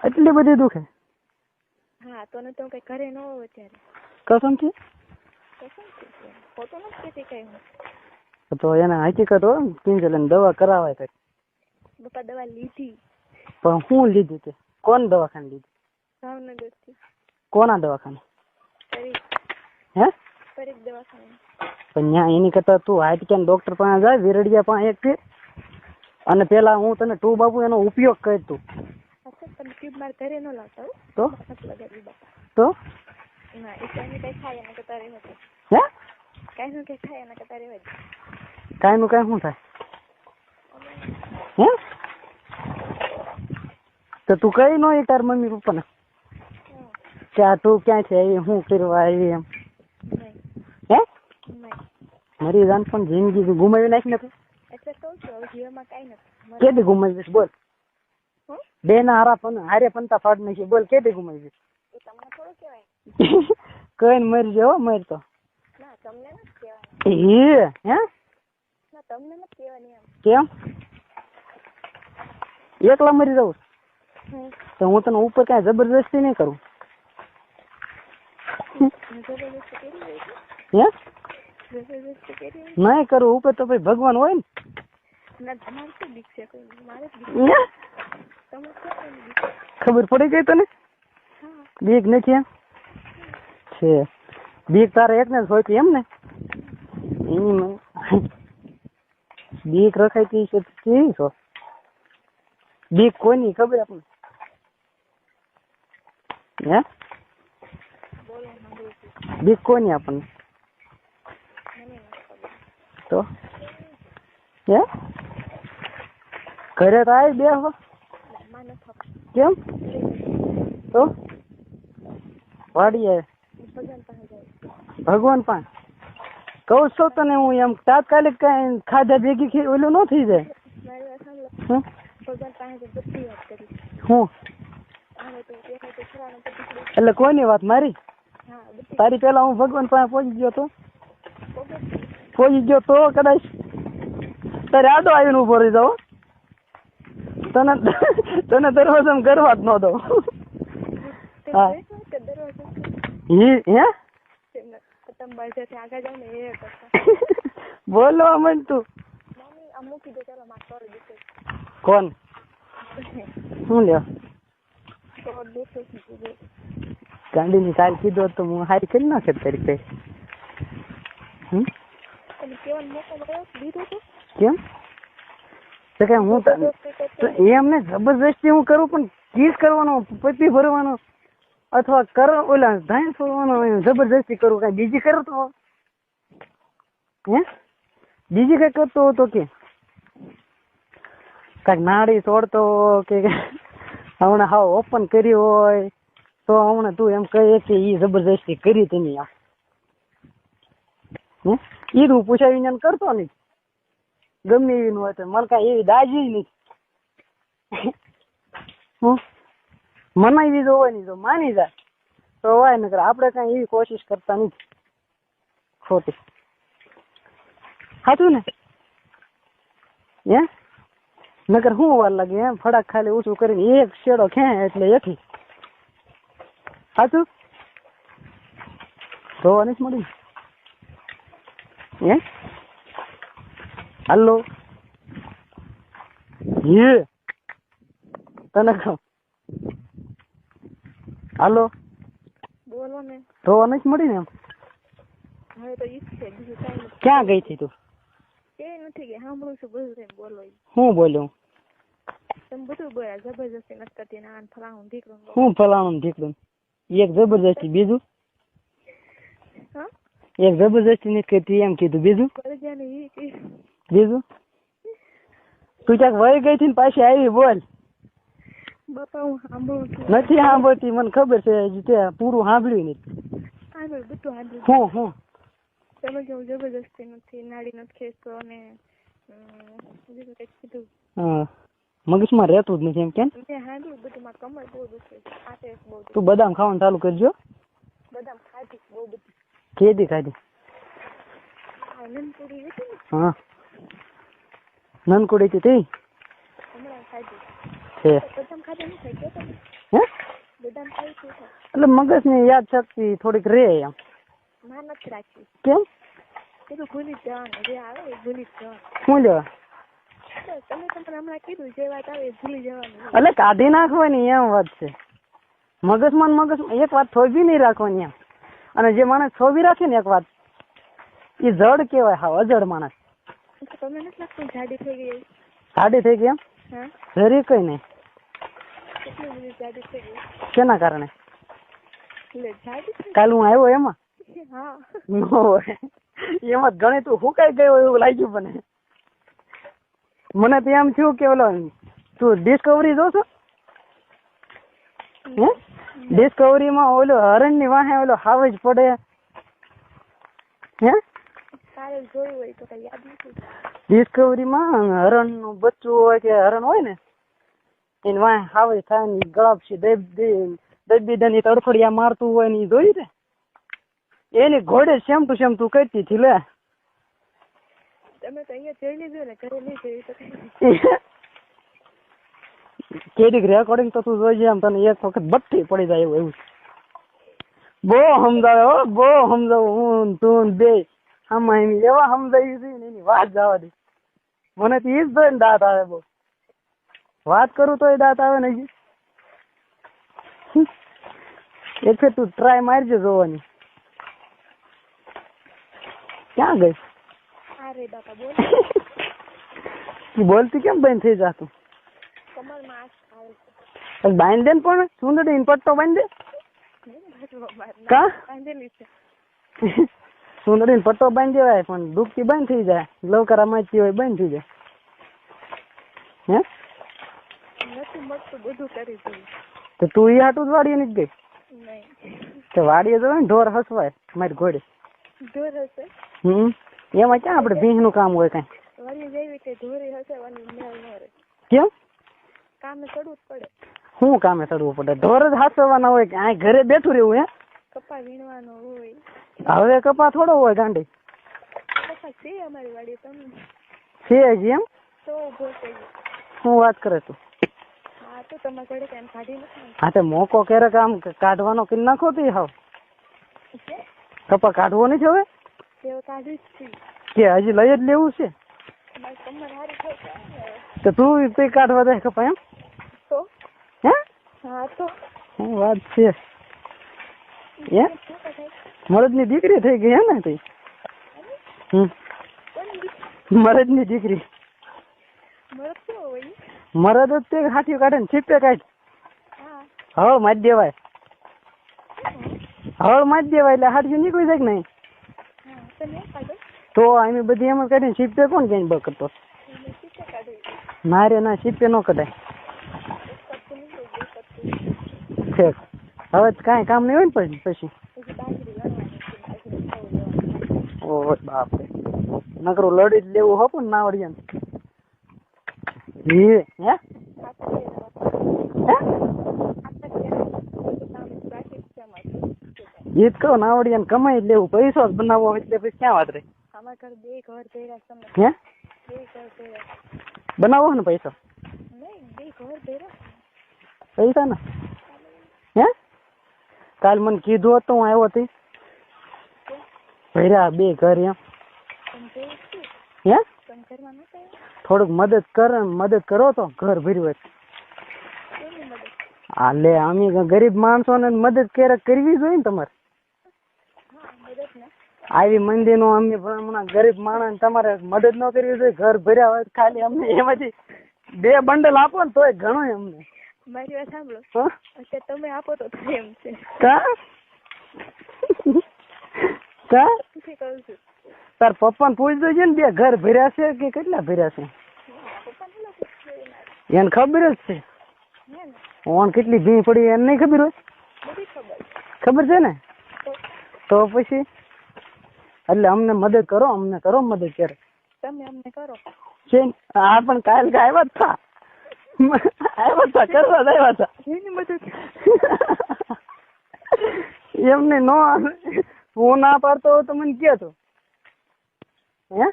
એટલી બધી દુખે? હા તો ને તો કઈ ઘરે ન હોય ત્યારે. કસમથી? ખોટું નથી કહેતી કઈ હું. તો એને હકીકત હોય ને કિંજલ દવા કરાવાય કઈ. પપ્પા દવા લીધી. પણ હું લીધી તે? કોણ દવાખાને લીધી? ભાવનગર થી. કોના દવાખાને? ફરીદ. હે? ફરીદ દવાખાને. પણ ત્યાં એની કરતા તું હાટકેન ડોક્ટર પાસે જાય, વિરડિયા પાસે એક થી, અને પેલા હું તને તું બાપુ એનો ઉપયોગ કર તું. અચ્છા તમે ટ્યુબ માર ઘરે ન લાવતા હો? તો લગાવી બાપા. તો ના એ કઈ કઈ ખાય એના કરતા રહેવા દે. હે? કઈ નું કઈ ખાય એના કરતા રહેવા દે. કાઈ નું કઈ શું થાય? હે? તો તું કઈ નો તાર મમ્મી પપ્પાને કે આ તું ક્યાં છે, શું કરવા આવી એમ? હે? મારી જાન પણ જિંદગી ગુમાવી નાખી ને તું. એટલે કહું છું હવે જીવનમાં કઈ નથી. કેદી ગુમાવીશ બોલ? બે ના હારા પણ હારે પંતા ફાડ નાખી બોલ, કેદી ગુમાવીશ? એ તમને થોડું કહેવાય. કઈ મરી જાવ મર તો. ના તમને નથી કહેવાની. હે? ના તમને નથી કહેવાની એમ. કેમ? એકલા મરી જાઉં તો હું તને ઉપર કઈ જબરદસ્તી નહીં કરું. નહીં કરું ઉપર તો ભાઈ ભગવાન હોય ને. ખબર પડી ગઈ તને? બીક નથી એમ છે? બીક તારે એક ને જ હોય એમ ને? એની બીક રખાઈ છે કેવી છો? બીક કોની ખબર આપણને? હે? બીક કોની આપણને? તો હે ઘરે તો આવી બે હો. કેમ? તો વાડીએ ભગવાન પાસે કહું છું તને હું એમ તાત્કાલિક કઈ ખાધા ભેગી ઓલું ન થઈ જાય. હું એટલે કોઈની વાત મારી? તારી પેલા હું ભગવાન પાસે પહોંચી ગયો તો કદાચ તારે આડો આવીને ઉભો રહી જાવ. તને દરવાજામાં ગરવા જ ન દઉં. હા હે બોલવા માંડ તું. કોણ? શું લ્યો? ગાંડી ની તારી કીધું તો હું હારી કરી નાખે તારી કઈ. કેમ? તો કઈ હું એમ ને જબરજસ્તી હું કરું પણ કિસ કરવાનો, પપ્પી ભરવાનો અથવા ઓલા ધાન છોડવાનો જબરજસ્તી કરું. કઈ બીજી કરતો હે? બીજી કઈ કરતો હતો કે કઈક નાડી તોડતો કે હમણાં હાવ ઓપન કરી હોય તો હમણાં તું એમ કહે કે ઈ જબરજસ્તી કરી તમે આમ ઈ હું પૂછાવીને એમ કરતો નહીં. ગમે એવી ન હોય તો મને કઈ એવી દાજી નહીં. મનાવી જોવાની જો માની જાય તો હોય નકર આપણે કઈ એવી કોશિશ કરતા નથી ખોટી. સાચું ને? હે નકર શું વાર લાગે એમ ફડાક ખાલી ઓછું કરીને એક શેડો ખેંચ એટલે એથી. સાચું જોવા નથી મળી. હે હાલો હે તને કહું હાલો બોલો ને. જોવા નથી મળી ને એમ. હવે તો ઈ છે બીજું કઈ નથી. ક્યાં ગઈ હતી તું? એ નથી કે સાંભળું છું બધું બોલો. હું બોલ્યો? તમે બધું બોલ્યા જબરજસ્તી નથી કરતી ને આન ફલાણું ઢીકડું. હું ફલાણું ઢીકડું? એક જબરજસ્તી બીજું? હા એક જબરજસ્તી નથી કરતી એમ કીધું. બીજું? બીજું તું ક્યાંક વહી ગઈ હતી ને પાછી આવી બોલ. બાપા હું સાંભળું છું. નથી સાંભળતી મને ખબર છે. તે પૂરું સાંભળ્યું નથી. બધું સાંભળ્યું. હું તમે કેવું જબરજસ્તી નથી, નાડી નથી ખેંચતો અને બીજું કંઈક કીધું. મગજમાં રહેતું જ નથી એમ કેમ? મેં સાંભળ્યું બધું. મારે કમર બહુ દુખે છે. આતે બહુ. તું બદામ ખાવાનું ચાલુ કરજો. બદામ ખાધી બહુ બધી. કેદી ખાધી? નનકુડી હતી ને. હા નનકુડી હતી તે હમણાં ખાધી છે. બદામ ખાધા નથી કે તમે હે બદામ ખાઈ છે એટલે મગજની યાદ શક્તિ થોડીક રે એમ. ના નથી રાખી કેમ? કીધું ભૂલી જ જવાનું જે આવે એ ભૂલી જ જવાનું. શું લેવા? તમે હમણાં કીધું જે વાત આવે એ ભૂલી જવાનું. એટલે કાઢી નાખવાની એમ વાત છે. મગજમાં ને મગજમાં એક વાત થોભી નહીં રાખવાની એમ. અને જે માણસ થોભી રાખે ને એક વાત એ જડ કહેવાય. હા અજડ માણસ. તમને નથી લાગતું જાડી થઈ ગઈ? જાડી થઈ ગઈ એમ? હા જરી કઈ નહીં. કેટલી બધી જાડી થઈ ગઈ? કેના કારણે? એટલે જાડી થઈ કાલ હું આવ્યો એમાં ગઈ? હા નો હોય એમાં ઘણી તું હુકાઈ ગયો એવું લાગ્યું. મને તો એમ થયું કે ઓલો તું ડિસ્કવરી જોશો? હે ડિસ્કવરીમાં ઓલો હરણ ની વાહે ઓલો હાવજ પડે. હે કાલે જોયું હોય તો કઈ યાદ નથી. ડિસ્કવરીમાં હરણ નું બચ્ચું હોય કે હરણ હોય ને એની વાહે હાવજ થાય ને ગળાપસી દબી દે તડફડિયા મારતું હોય ને એ જોયું ને એની ઘોડે સેમ ટુ સેમ તું કરતી હતી લે. તમે તો અહીંયા જોઈ લીધું ને ઘરે નહીં જોયું તો કેડીક રેકોર્ડિંગ તો તું જોઈ એમ તને એક વખત બટ્ટી પડી જાય એવું. બહુ સમજાવે હો બહુ સમજાવું હું તું બે આમાં એમ એવા સમજાવી છે ને એની વાત જવા દે. મને તો ઈ જ જોઈને દાંત આવે બહુ. વાત કરું તોય દાંત આવે ને હજી. એટલે તું ટ્રાય મારજે જોવાની. ક્યાં ગઈ? અરે બાપા બોલ બોલતી કેમ બંધ થઈ જાતું? કમરમાં આંખ આવે છે. બાંધી દે ને પણ સુંદરી પટ્ટો બાંધી દે. કા બાંધેલી છે સુંદરી પટ્ટો બાંધી દેવાય પણ દુખતી બંધ થઈ જાય. લવકરા માચી હોય બંધ થઈ જાય. હે નથી મળતું બધું કરી દઉં. તો તું ઈ હાટું જ વાડીએ નથી ગઈ? નહીં તો વાડીએ જવાય ને ઢોર હસવાય મારી ઘોડે. ઢોર હશે એમાં ક્યાં આપડે ભીંગ નું કામ હોય કઈ? વળી જેવી કે ઢોરી હશે વળી મેળ ન રહે. કેમ? કામે ચડવું જ પડે. શું કામે ચડવું પડે? ઢોર જ હાસવાના હોય કે આ ઘરે બેઠું રહેવું? હે કપા વીણવાનો હોય. હવે કપા થોડો હોય ગાંડી? કપા છે અમારી વાડી તમે છે હજી એમ? તો ઉભો થઈ ગયો. શું વાત કરે તું? હા તો તમારા ઘરે કઈ કાઢી નથી. હા તો મોકો ક્યારેક આમ કાઢવાનો કરી નાખો તો હાવ કપા કાઢવો નથી હવે તેઓ કાઢી જ છે કે હજી લઈ જ લેવું છે? મારી કમર હારી થઈ જાય તો તું તે કાઢવા જાય કપા એમ? તો હે હા તો શું વાત છે? હે મરદ ની દીકરી થઈ ગઈ હે ને તી? મરદ ની દીકરી. મરદ કેવો હોય? મરદ જ તે હાથીઓ કાઢે ને છીપે કાઢ. હા હળ મારી દેવાય. હળ મારી દેવાય એટલે હાથીઓ નીકળી જાય કે નહીં? હા તમે કાઢો તો અમે બધી એમ જ કાઢીને છીપે કોણ ક્યાંય બ કરતો? તમે શીખે કાઢી ના રે ના છીપે ન કઢાય. કરતું નહીં ઠેક હવે કાંઈ કામ નહીં હોય ને પછી પછી બાજરી લણવાની છે બાજરી ખાવું લેવાનું. ઓહ બાપ રે નકરું લડી જ લેવું હોતું ને નાવડિયા હે હે ઈ જ કહું નાવડિયા કમાઈ જ લેવું પૈસો જ બનાવવો હોય એટલે પછી ક્યાં વાત રહી? અમારા ઘર બે ઘર ભેરા તમે હે બે ઘર ભેરા બનાવો ને પૈસો નહીં બે ઘર ભેરા પૈસા ને હે કાલ મને કીધું હતું હું આવ્યો હતી ભર્યા બે ઘર એમ હે થોડુંક મદદ કરો તો ઘર ભર્યું હોય. હા લે અમે ગરીબ માણસો ને મદદ ક્યારેક કરવી જોઈએ ને તમારે. આવી મંદિર નો અમે હમણાં ગરીબ માણસ તમારે મદદ ન કરવી જોઈએ. ઘર ભર્યા હોય ખાલી અમને એમાંથી 2 બંડલ આપો ને તોય ઘણું અમને. મારી વાત સાંભળો તમે આપો તો એમ છે તાર પપ્પા ને પૂછજો છે ને 2 ઘર ભર્યા છે કે કેટલા ભર્યા છે એને ખબર જ છે. ઓન કેટલી ભીં પડી એને નહીં ખબર હોય? ખબર છે ને તો પછી એટલે અમને મદદ કરો મદદ ક્યારે તમે અમને કરો છે. હા પણ કાલ આવ્યા જ થા કરવા જ આવ્યા હતા એમને નો હું ના પાડતો હોય તો મને કહેતો. હે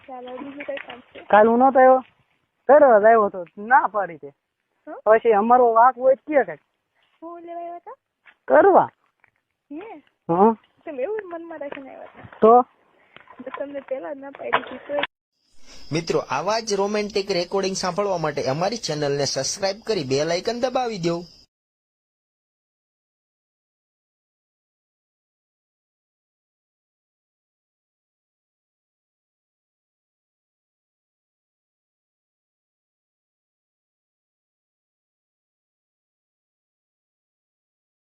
ચાલો બીજું કઈ કામ છે? કાલ હું નતો આવ્યો કરવા જ આવ્યો હતો, ના પાડી તે. હં? પછી અમારો વાંક હોય તો કે કઈક હું લેવા આવ્યા હતા? કરવા. હે હા તમે એવું મનમાં રાખીને આવ્યા હતા? તો તો તમને પહેલા જ ના પાડી દીધી તો મિત્રો આવા જ રોમેન્ટિક રેકોર્ડિંગ સાંભળવા માટે અમારી ચેનલને સબસ્ક્રાઇબ કરી બેલ આઇકન દબાવી દો.